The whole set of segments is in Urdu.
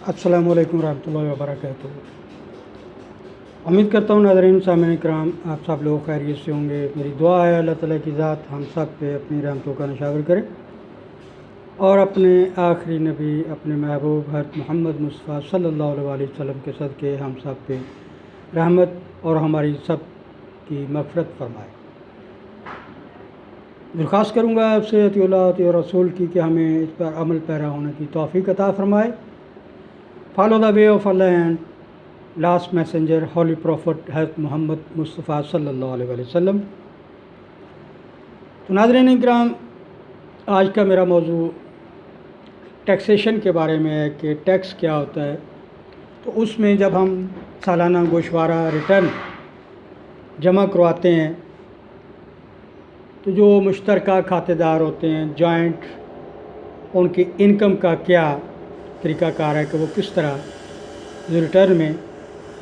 السلام علیکم ورحمۃ اللہ وبرکاتہ۔ امید کرتا ہوں ناظرین سامعین کرام آپ سب لوگ خیریت سے ہوں گے۔ میری دعا ہے اللہ تعالیٰ کی ذات ہم سب پہ اپنی رحمتوں کا نشاور کرے اور اپنے آخری نبی اپنے محبوب حضرت محمد مصطفیٰ صلی اللہ علیہ وسلم کے صدقے ہم سب پہ رحمت اور ہماری سب کی مغفرت فرمائے۔ درخواست کروں گا آپ سے اطیع اللہ اطیع رسول کی کہ ہمیں اس پر عمل پیرا ہونے کی توفیق عطا فرمائے۔ Follow the way of Allah and last messenger holy prophet حضرت محمد مصطفیٰ صلی اللہ علیہ وسلم۔ تو ناظرین اکرام، آج کا میرا موضوع ٹیکسیشن کے بارے میں ہے کہ ٹیکس کیا ہوتا ہے۔ تو اس میں جب ہم سالانہ گوشوارہ ریٹرن جمع کرواتے ہیں تو جو مشترکہ کھاتے دار ہوتے ہیں جوائنٹ، ان کی انکم کا کیا طریقہ کار ہے کہ وہ کس طرح ریٹرن میں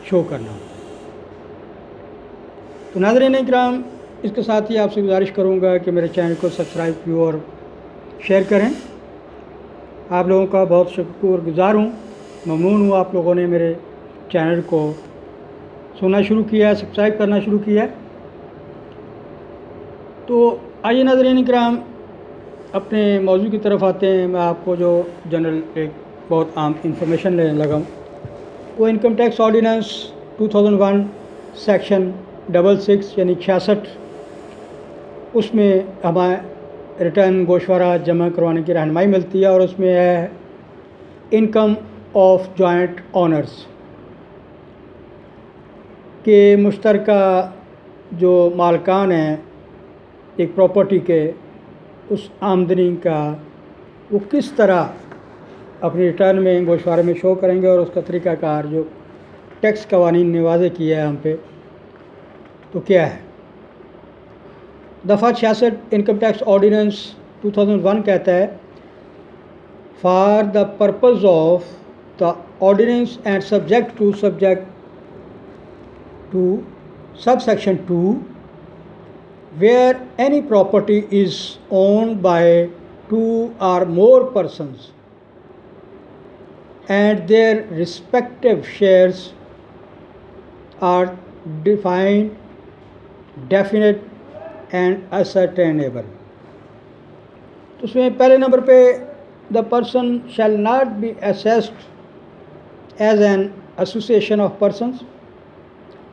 شو کرنا ہوتا ہے۔ تو ناظرین اکرام، اس کے ساتھ ہی آپ سے گزارش کروں گا کہ میرے چینل کو سبسکرائب کیوں اور شیئر کریں۔ آپ لوگوں کا بہت شکر گزار ہوں، ممنون ہوں آپ لوگوں نے میرے چینل کو سننا شروع کیا ہے، سبسکرائب کرنا شروع کیا ہے۔ تو آئیے ناظرین اکرام اپنے موضوع کی طرف آتے ہیں۔ میں آپ کو جو جنرل ایک بہت عام انفارمیشن لینے لگا ہوں، وہ انکم ٹیکس آرڈیننس 2001 سیکشن 66 یعنی 66، اس میں ہمیں ریٹرن گوشوارہ جمع کروانے کی رہنمائی ملتی ہے، اور اس میں ہے انکم آف جوائنٹ آنرز، کہ مشترکہ جو مالکان ہیں ایک پراپرٹی کے، اس آمدنی کا وہ کس طرح اپنی ریٹرن میں گوشوارے میں شو کریں گے، اور اس کا طریقہ کار جو ٹیکس قوانین نے واضح کیا ہے ہم پہ تو کیا ہے۔ دفعہ 66 انکم ٹیکس آرڈیننس 2001 کہتا ہے، for the purpose of the ordinance and subject to sub section 2 where any property is owned by 2 or more persons and their respective shares are defined, definite and ascertainable۔ تو اس میں پہلے نمبر پہ the person shall not be assessed as an association of persons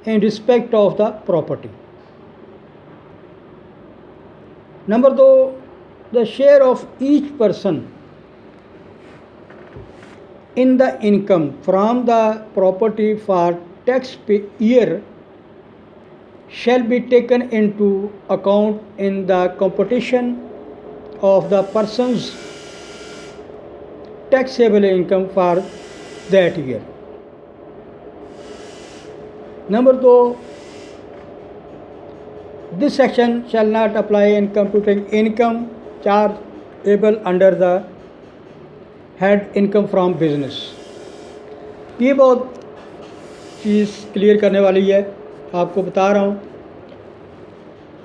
in respect of the property۔ Number 2، the share of each person in the income from the property for tax year shall be taken into account in the computation of the person's taxable income for that year۔ Number 2، this section shall not apply in computing income chargeable under the head income from business۔ یہ بہت چیز کلیئر کرنے والی ہے، آپ کو بتا رہا ہوں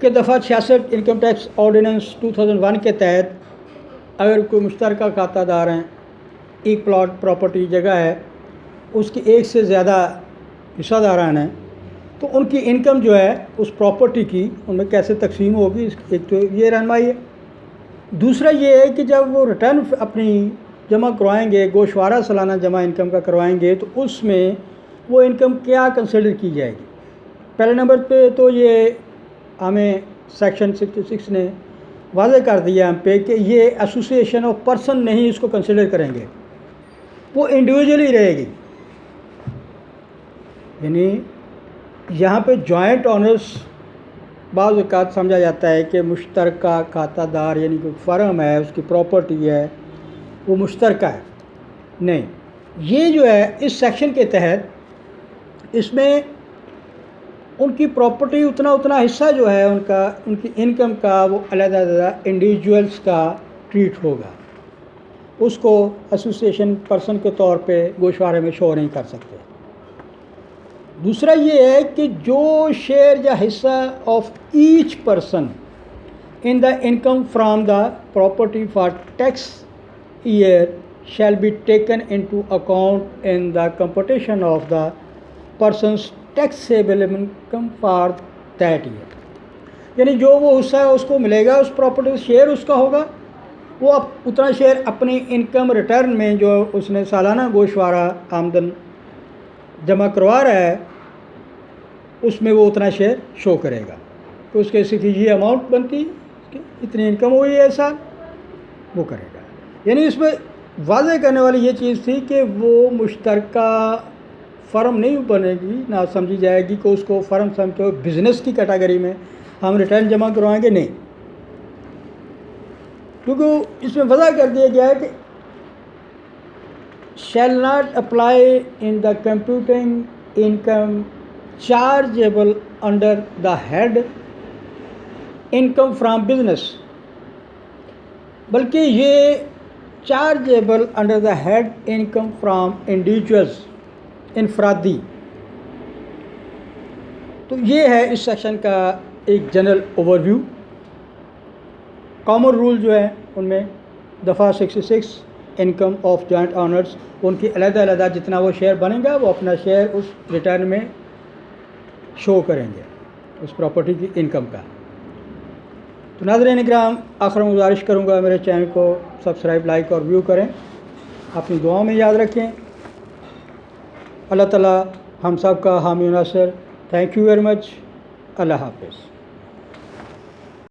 کہ دفعہ 66 انکم ٹیکس آرڈیننس 2001 کے تحت اگر کوئی مشترکہ کھاتہ دار ہیں، ایک پلاٹ پراپرٹی جگہ ہے، اس کی ایک سے زیادہ حصہ داران ہیں، تو ان کی انکم جو ہے اس پراپرٹی کی ان میں کیسے تقسیم ہوگی، ایک تو یہ رہنمائی ہے۔ دوسرا یہ ہے کہ جب وہ ریٹرن اپنی جمع کروائیں گے، گوشوارہ سالانہ جمع انکم کا کروائیں گے، تو اس میں وہ انکم کیا کنسیڈر کی جائے گی۔ پہلے نمبر پہ تو یہ ہمیں سیکشن 66 نے واضح کر دیا ہم پہ کہ یہ ایسوسیشن آف پرسن نہیں اس کو کنسیڈر کریں گے، وہ انڈیویجولی رہے گی۔ یعنی یہاں پہ جوائنٹ آنرز بعض اوقات سمجھا جاتا ہے کہ مشترکہ کھاتہ دار یعنی کوئی فرم ہے، اس کی پراپرٹی ہے، وہ مشترکہ ہے۔ نہیں، یہ جو ہے اس سیکشن کے تحت اس میں ان کی پراپرٹی اتنا حصہ جو ہے ان کی انکم کا وہ علیحدہ علیحدہ انڈیویجولس کا ٹریٹ ہوگا، اس کو ایسوسیشن پرسن کے طور پہ گوشوارے میں شو نہیں کر سکتے۔ دوسرا یہ ہے کہ جو شیئر یا حصہ of each person in the income from the property for tax year shall be taken into account in the computation of the person's taxable income for that year. یعنی جو وہ حصہ ہے اس کو ملے گا اس پراپرٹی شیئر اس کا ہوگا، وہ اتنا شیئر اپنی انکم ریٹرن میں جو اس نے سالانہ گوشوارہ آمدن جمع کروا رہا ہے اس میں وہ اتنا شیئر شو کرے گا. تو اس کے صرف یہ اماؤنٹ بنتی کہ اتنی انکم ہوئی ہے سال وہ کرے گا. یعنی اس میں واضح کرنے والی یہ چیز تھی کہ وہ مشترکہ فرم نہیں بنے گی، نہ سمجھی جائے گی کہ اس کو فرم سمجھتے ہو بزنس کی کیٹیگری میں ہم ریٹرن جمع کروائیں گے، نہیں. کیونکہ اس میں وضع کر دیا گیا ہے کہ shall not apply in the computing income chargeable under the head income from business، بلکہ یہ chargeable under the head income from individuals، انفرادی. تو یہ ہے اس سیکشن کا ایک general overview. Common rule جو ہیں ان میں دفعہ 66 انکم آف جوائنٹ آنرز، ان کی علیحدہ علیحدہ جتنا وہ شیئر بنے گا وہ اپنا شیئر اس ریٹرن میں شو کریں گے اس پراپرٹی کی انکم کا. تو ناظرین اکرام، آخر میں گزارش کروں گا میرے چینل کو سبسکرائب، لائک اور ویو کریں. اپنی دعاؤں میں یاد رکھیں. اللہ تعالیٰ ہم سب کا حامی و ناصر. Thank you very much. اللہ حافظ.